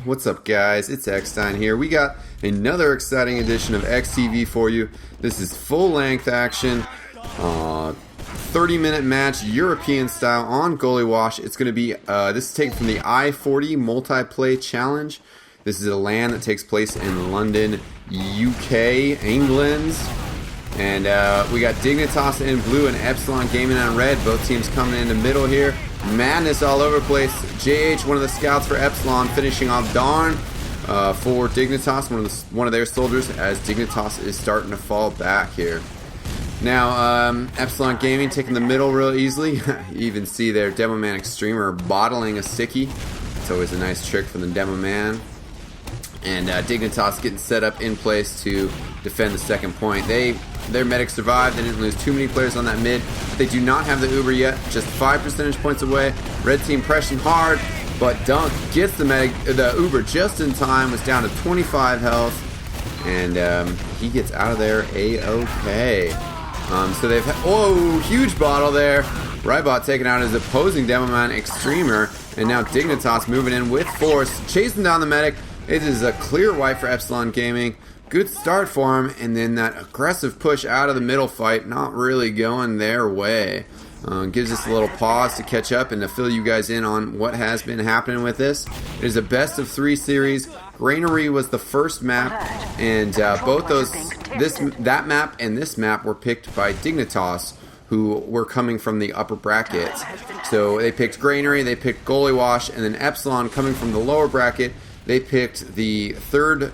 What's up, guys? It's Eckstein here. We got another exciting edition of eXtv for you. This is full-length action, 30-minute match, European style on Gullywash. It's going to be, this is taken from the i40 Multiplay Challenge. This is a LAN that takes place in London, UK, England. And we got Dignitas in blue and Epsilon Gaming in red. Both teams coming in the middle here. Madness all over the place. JH, one of the scouts for Epsilon, finishing off Darn for Dignitas, one of their soldiers, as Dignitas is starting to fall back here. Now, Epsilon Gaming taking the middle real easily. You even see their Demo Man Extremer bottling a sticky. It's always a nice trick from the Demo Man. And Dignitas getting set up in place to defend the second point. Their medics survived. They didn't lose too many players on that mid. They do not have the Uber yet, just 5 percentage points away. Red team pressing hard, but Dunk gets the Uber just in time. Was down to 25 health, and he gets out of there a-okay. So they've huge bottle there. Rybot taking out his opposing Demo Man Extremer, and now Dignitas moving in with force, chasing down the medic. It is a clear wipe for Epsilon Gaming. Good start for him, and then that aggressive push out of the middle fight, not really going their way. Gives us a little pause to catch up and to fill you guys in on what has been happening with this. It is a best of 3 series. Granary was the first map, and both that map and this map were picked by Dignitas, who were coming from the upper brackets. So they picked Granary, they picked Gullywash, and then Epsilon coming from the lower bracket. They picked the third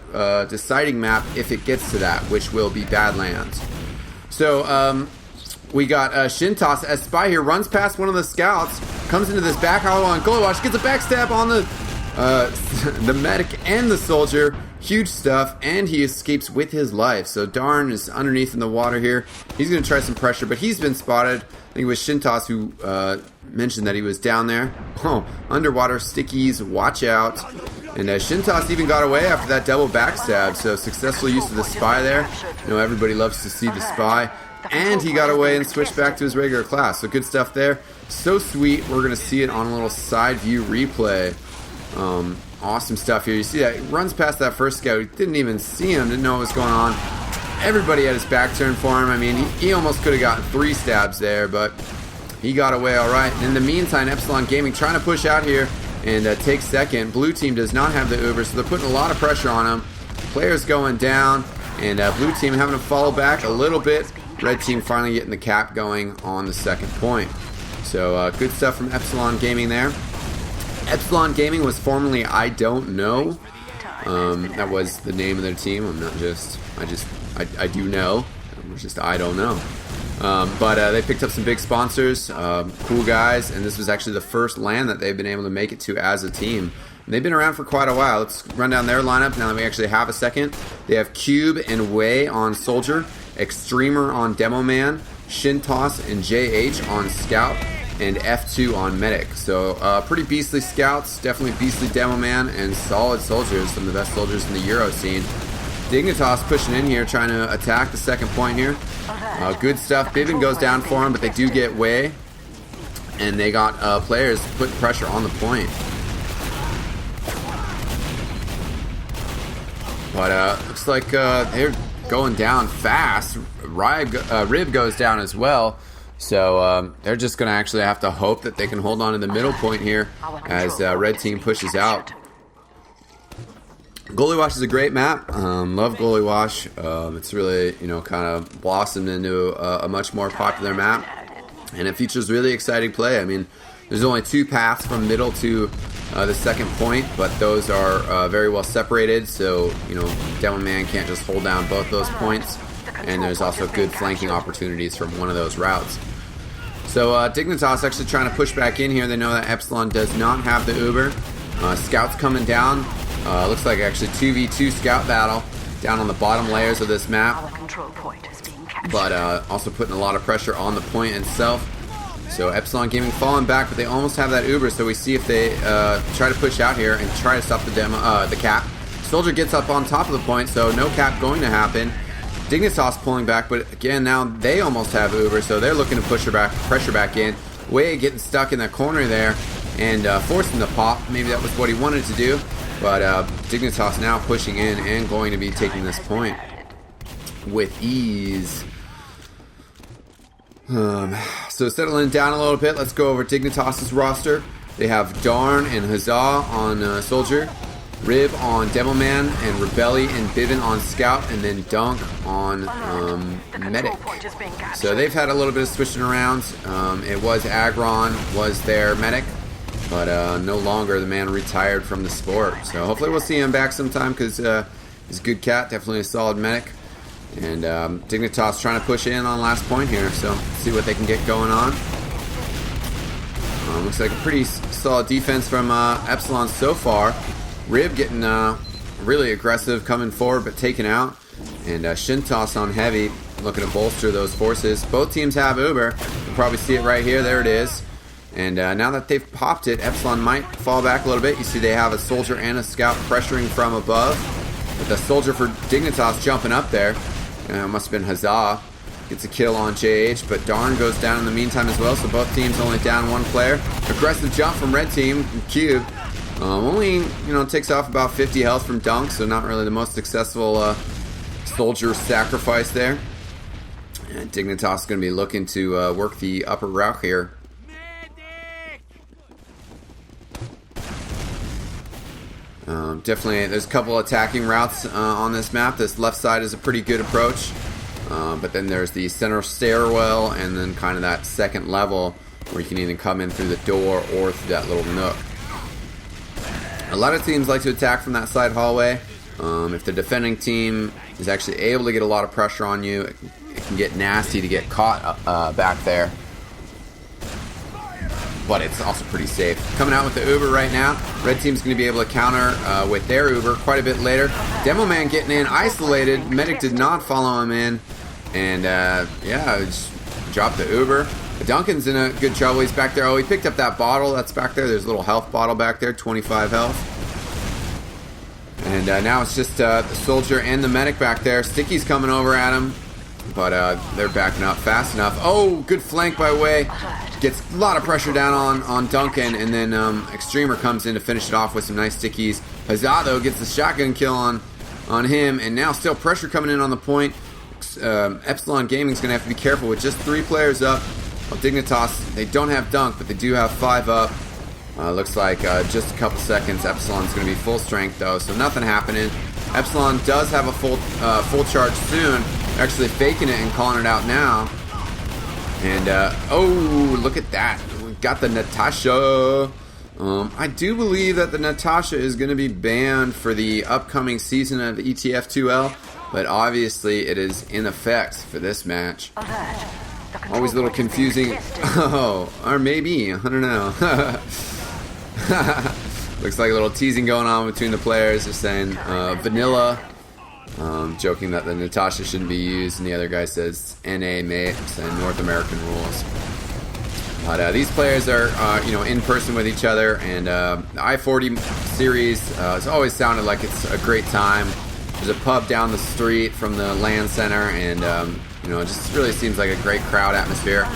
deciding map if it gets to that, which will be Badlands. So we got Shintas as Spy here, runs past one of the scouts, comes into this back hollow on Gullywash, gets a backstab on the medic and the soldier. Huge stuff, and he escapes with his life. So Darn is underneath in the water here. He's going to try some pressure, but he's been spotted. I think it was Shintas who mentioned that he was down there. Oh, underwater stickies, watch out. And Shintas even got away after that double backstab, so successful use of the Spy there. You know, everybody loves to see the Spy. And he got away and switched back to his regular class, so good stuff there. So sweet, we're going to see it on a little side view replay. Awesome stuff here. You see that, he runs past that first scout, he didn't even see him, didn't know what was going on. Everybody had his back turned for him. I mean, he almost could have gotten 3 stabs there, but he got away alright. In the meantime, Epsilon Gaming trying to push out here and take second. Blue team does not have the Uber, so they're putting a lot of pressure on him. Players going down, and blue team having to follow back a little bit. Red team finally getting the cap going on the second point. So good stuff from Epsilon Gaming there. Epsilon Gaming was formerly I Don't Know. That was the name of their team. I do know. It was just I don't know. But they picked up some big sponsors, cool guys, and this was actually the first LAN that they've been able to make it to as a team. And they've been around for quite a while. Let's run down their lineup now that we actually have a second. They have Cube and Wei on Soldier, Extremer on Demo Man, Shintas and JH on Scout, and F2 on Medic. So pretty beastly scouts, definitely beastly Demo Man, and solid soldiers, some of the best soldiers in the Euro scene. Dignitas pushing in here, trying to attack the second point here. Good stuff. Bibin goes down for him, but they do get Wei, and they got players putting pressure on the point. But looks like they're going down fast. Rib goes down as well. So they're just going to actually have to hope that they can hold on to the middle point here as red team pushes out. Gullywash is a great map. Love Gullywash. It's really, kind of blossomed into a much more popular map. And it features really exciting play. I mean, there's only 2 paths from middle to the second point, but those are very well separated. So, Demo Man can't just hold down both those points. And there's also good flanking opportunities from one of those routes. So Dignitas actually trying to push back in here. They know that Epsilon does not have the Uber. Scouts coming down. Looks like actually 2v2 scout battle down on the bottom layers of this map. But also putting a lot of pressure on the point itself. So Epsilon Gaming falling back, but they almost have that Uber. So we see if they try to push out here and try to stop the cap. Soldier gets up on top of the point, so no cap going to happen. Dignitas pulling back, but again, now they almost have Uber, so they're looking to push her back, pressure back in. Wei getting stuck in that corner there and forcing the pop. Maybe that was what he wanted to do. But Dignitas now pushing in and going to be taking this point with ease. So settling down a little bit, let's go over Dignitas' roster. They have Darn and Huzzah on Soldier, Rib on Demoman, and Rebelli and Bivin on Scout, and then Dunk on Medic. So they've had a little bit of switching around. It was Agron was their Medic, but no longer. The man retired from the sport. So hopefully we'll see him back sometime because he's a good cat, definitely a solid Medic. And Dignitas trying to push in on last point here, so see what they can get going on. Looks like a pretty solid defense from Epsilon so far. Rib getting really aggressive, coming forward but taken out. And Shintos on heavy, looking to bolster those forces. Both teams have Uber. You'll probably see it right here. There it is. And now that they've popped it, Epsilon might fall back a little bit. You see they have a Soldier and a Scout pressuring from above. With the Soldier for Dignitas jumping up there. Must have been Huzzah. Gets a kill on JH, but Darn goes down in the meantime as well, so both teams only down one player. Aggressive jump from red team, Cube. Only, takes off about 50 health from Dunk, so not really the most successful Soldier sacrifice there. And Dignitas is going to be looking to work the upper route here. Definitely, there's a couple attacking routes on this map. This left side is a pretty good approach. But then there's the center stairwell and then kind of that second level where you can either come in through the door or through that little nook. A lot of teams like to attack from that side hallway. If the defending team is actually able to get a lot of pressure on you, it can get nasty to get caught back there. But it's also pretty safe. Coming out with the Uber right now. Red team's going to be able to counter with their Uber quite a bit later. Demo Man getting in, isolated. Medic did not follow him in. And just dropped the Uber. Duncan's in a good trouble. He's back there. Oh, he picked up that bottle that's back there. There's a little health bottle back there, 25 health. And now it's just the Soldier and the Medic back there. Sticky's coming over at him. But they're backing up fast enough. Oh, good flank by Way. Gets a lot of pressure down on Duncan. And then Extremer comes in to finish it off with some nice stickies. Huzzah, though, gets the shotgun kill on him. And now still pressure coming in on the point. Epsilon Gaming's going to have to be careful with just 3 players up. Well, Dignitas, they don't have Dunk, but they do have 5 up. Looks like just a couple seconds. Epsilon's going to be full strength, though, so nothing happening. Epsilon does have a full charge soon. Actually faking it and calling it out now. And, oh, look at that. We got the Natasha. I do believe that the Natasha is going to be banned for the upcoming season of ETF2L, but obviously it is in effect for this match. Always a little confusing. Oh, or maybe. I don't know. Looks like a little teasing going on between the players. They're saying vanilla. Joking that the Natasha shouldn't be used, and the other guy says NA mate, saying North American rules. But these players are, in person with each other, and the i40 series has always sounded like it's a great time. There's a pub down the street from the LAN center, and it just really seems like a great crowd atmosphere.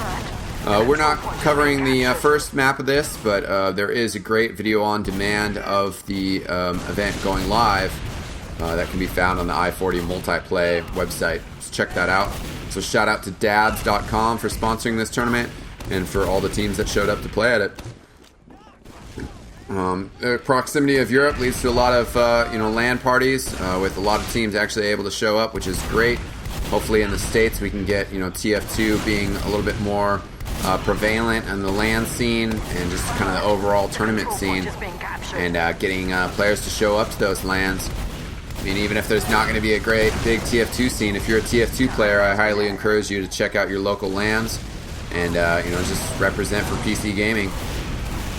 We're not covering the first map of this, but there is a great video on demand of the event going live that can be found on the i40 Multiplay website. So check that out. So shout out to dads.com for sponsoring this tournament and for all the teams that showed up to play at it. The proximity of Europe leads to a lot of LAN parties with a lot of teams actually able to show up, which is great. Hopefully in the States we can get TF2 being a little bit more prevalent in the LAN scene and just kind of the overall tournament scene, and getting players to show up to those LANs. I mean, even if there's not going to be a great big TF2 scene, if you're a TF2 player, I highly encourage you to check out your local LANs and just represent for PC gaming.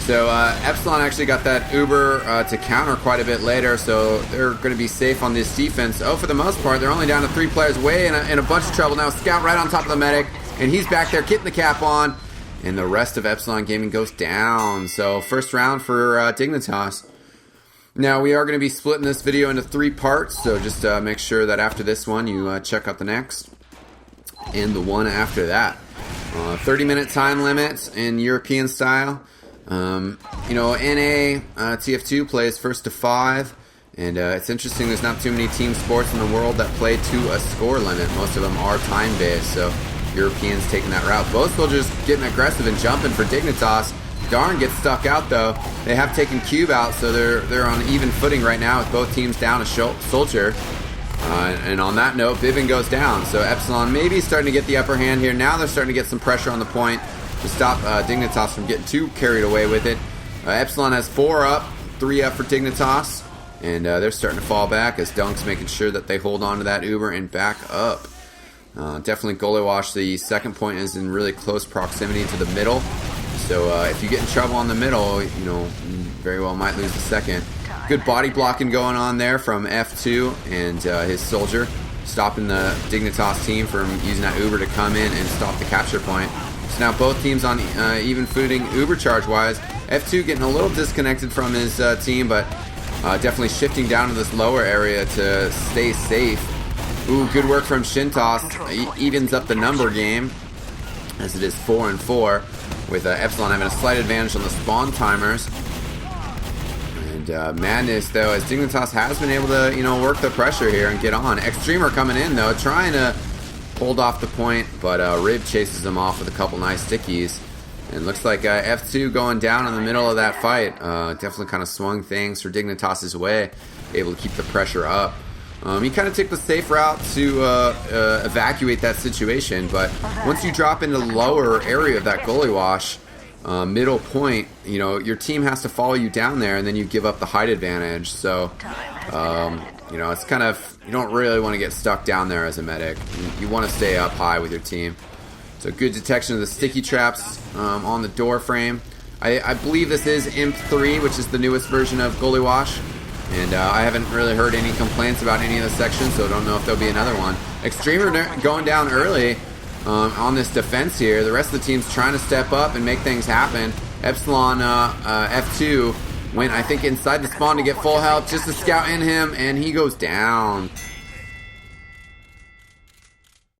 So Epsilon actually got that Uber to counter quite a bit later, so they're going to be safe on this defense. Oh, for the most part, they're only down to 3 players. Way in a bunch of trouble now. Scout right on top of the Medic, and he's back there getting the cap on, and the rest of Epsilon Gaming goes down. So first round for Dignitas. Now we are going to be splitting this video into 3 parts, so just make sure that after this one you check out the next and the one after that. 30-minute time limits in European style. You know, NA TF2 plays first to 5. And it's interesting, there's not too many team sports in the world that play to a score limit. Most of them are time-based, so Europeans taking that route. Both soldiers getting aggressive and jumping for Dignitas. Darn gets stuck out, though. They have taken Cube out, so they're on even footing right now with both teams down a soldier. And on that note, Vivian goes down. So Epsilon maybe starting to get the upper hand here. Now they're starting to get some pressure on the point to stop Dignitas from getting too carried away with it. Epsilon has 4 up, 3 up for Dignitas. And they're starting to fall back as Dunk's making sure that they hold on to that Uber and back up. Definitely Gullywash, the second point, is in really close proximity to the middle. So if you get in trouble on the middle, you know, very well might lose the second. Good body blocking going on there from F2 and his soldier, stopping the Dignitas team from using that Uber to come in and stop the capture point. So now both teams on even footing Uber charge-wise. F2 getting a little disconnected from his team, but definitely shifting down to this lower area to stay safe. Ooh, good work from Shintos. Evens up the number game as it is 4-4, with Epsilon having a slight advantage on the spawn timers. And madness, though, as Dignitas has been able to, you know, work the pressure here and get on. Extremer coming in, though, trying to hold off the point, but Rib chases him off with a couple nice stickies. And looks like F2 going down in the middle of that fight. Definitely kind of swung things for Dignitas' way, able to keep the pressure up. He kind of took the safe route to evacuate that situation, but once you drop into the lower area of that Gullywash, middle point, you know, your team has to follow you down there, and then you give up the height advantage. So, you know, it's kind of, you don't really want to get stuck down there as a medic. You want to stay up high with your team. So good detection of the sticky traps on the door frame. I believe this is imp3, which is the newest version of Gullywash. And I haven't really heard any complaints about any of the sections, so I don't know if there'll be another one. Extremer going down early on this defense here. The rest of the team's trying to step up and make things happen. Epsilon F2 went, I think, inside the spawn to get full health just to scout in him, and he goes down.